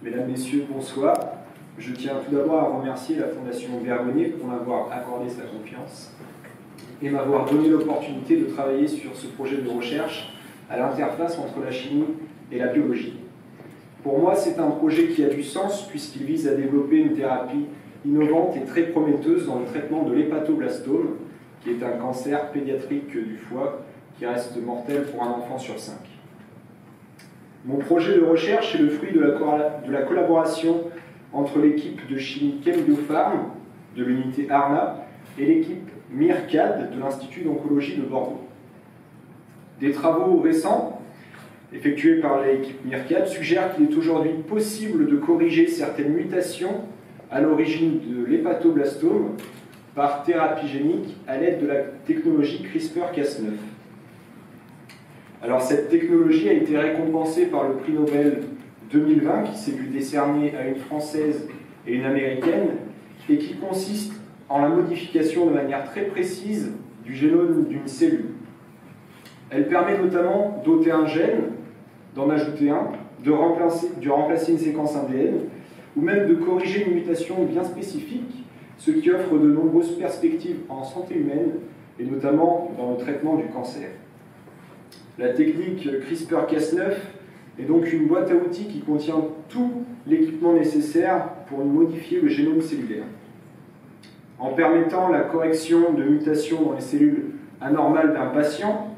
Mesdames, Messieurs, bonsoir. Je tiens tout d'abord à remercier la Fondation Bergonié pour m'avoir accordé sa confiance et m'avoir donné l'opportunité de travailler sur ce projet de recherche à l'interface entre la chimie et la biologie. Pour moi, c'est un projet qui a du sens puisqu'il vise à développer une thérapie innovante et très prometteuse dans le traitement de l'hépatoblastome, qui est un cancer pédiatrique du foie qui reste mortel pour un enfant sur 5. Mon projet de recherche est le fruit de la collaboration entre l'équipe de chimie ChemBioPharm de l'unité ARNA et l'équipe MIRCAD de l'Institut d'oncologie de Bordeaux. Des travaux récents effectués par l'équipe MIRCAD suggèrent qu'il est aujourd'hui possible de corriger certaines mutations à l'origine de l'hépatoblastome par thérapie génique à l'aide de la technologie CRISPR-Cas9. Alors cette technologie a été récompensée par le prix Nobel 2020 qui s'est vu décerner à une Française et une Américaine et qui consiste en la modification de manière très précise du génome d'une cellule. Elle permet notamment d'ôter un gène, d'en ajouter un, de remplacer une séquence ADN ou même de corriger une mutation bien spécifique, ce qui offre de nombreuses perspectives en santé humaine et notamment dans le traitement du cancer. La technique CRISPR-Cas9 est donc une boîte à outils qui contient tout l'équipement nécessaire pour modifier le génome cellulaire. En permettant la correction de mutations dans les cellules anormales d'un patient,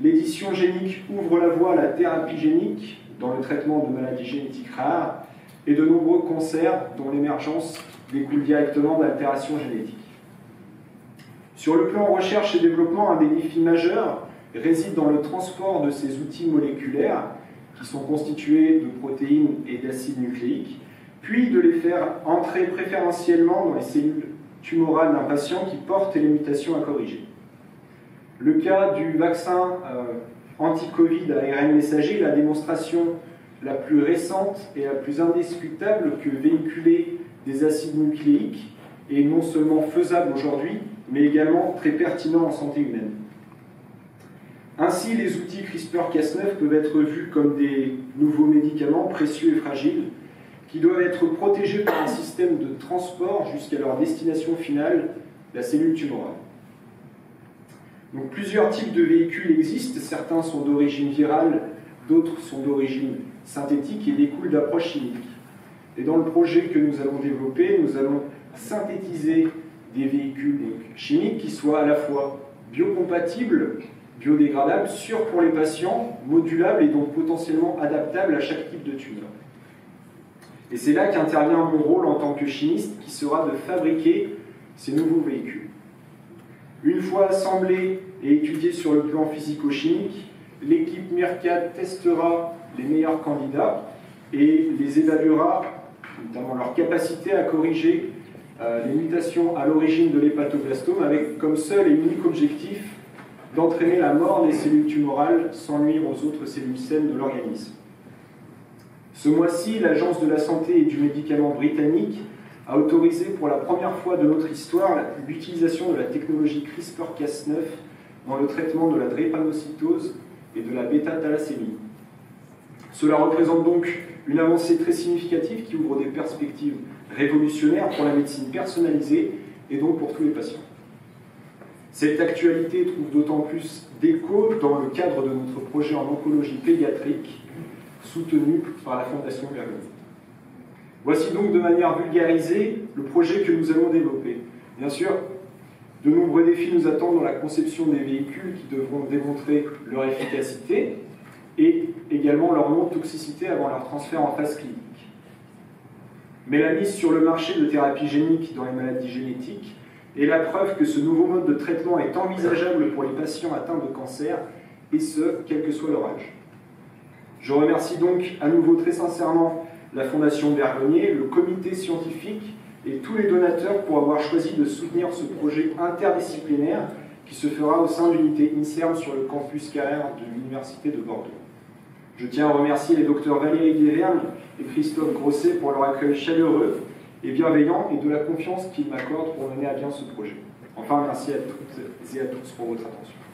l'édition génique ouvre la voie à la thérapie génique dans le traitement de maladies génétiques rares et de nombreux cancers dont l'émergence découle directement d'altérations génétiques. Sur le plan recherche et développement, un des défis majeurs réside dans le transport de ces outils moléculaires qui sont constitués de protéines et d'acides nucléiques, puis de les faire entrer préférentiellement dans les cellules tumorales d'un patient qui porte les mutations à corriger. Le cas du vaccin anti-Covid à ARN messager est la démonstration la plus récente et la plus indiscutable que véhiculer des acides nucléiques est non seulement faisable aujourd'hui, mais également très pertinent en santé humaine. Ainsi, les outils CRISPR-Cas9 peuvent être vus comme des nouveaux médicaments précieux et fragiles qui doivent être protégés par un système de transport jusqu'à leur destination finale, la cellule tumorale. Donc, plusieurs types de véhicules existent, certains sont d'origine virale, d'autres sont d'origine synthétique et découlent d'approches chimiques. Et dans le projet que nous allons développer, nous allons synthétiser des véhicules chimiques qui soient à la fois biocompatibles, biodégradables, sûrs pour les patients, modulables et donc potentiellement adaptables à chaque type de tumeur. Et c'est là qu'intervient mon rôle en tant que chimiste, qui sera de fabriquer ces nouveaux véhicules. Une fois assemblés et étudiés sur le plan physico-chimique, l'équipe MIRCAD testera les meilleurs candidats et les évaluera, notamment leur capacité à corriger les mutations à l'origine de l'hépatoblastome, avec comme seul et unique objectif d'entraîner la mort des cellules tumorales sans nuire aux autres cellules saines de l'organisme. Ce mois-ci, l'Agence de la santé et du médicament britannique a autorisé pour la première fois de notre histoire l'utilisation de la technologie CRISPR-Cas9 dans le traitement de la drépanocytose et de la bêta-thalassémie. Cela représente donc une avancée très significative qui ouvre des perspectives révolutionnaires pour la médecine personnalisée et donc pour tous les patients. Cette actualité trouve d'autant plus d'écho dans le cadre de notre projet en oncologie pédiatrique soutenu par la Fondation Bergonié. Voici donc de manière vulgarisée le projet que nous allons développer. Bien sûr, de nombreux défis nous attendent dans la conception des véhicules qui devront démontrer leur efficacité et également leur non-toxicité avant leur transfert en phase clinique. Mais la mise sur le marché de thérapie génique dans les maladies génétiques est la preuve que ce nouveau mode de traitement est envisageable pour les patients atteints de cancer, et ce, quel que soit leur âge. Je remercie donc à nouveau très sincèrement la Fondation Bergonié, le comité scientifique et tous les donateurs pour avoir choisi de soutenir ce projet interdisciplinaire qui se fera au sein de l'unité INSERM sur le campus Carrère de l'Université de Bordeaux. Je tiens à remercier les docteurs Valérie Guéverne et Christophe Grosset pour leur accueil chaleureux et bienveillant et de la confiance qu'ils m'accordent pour mener à bien ce projet. Enfin, merci à toutes et à tous pour votre attention.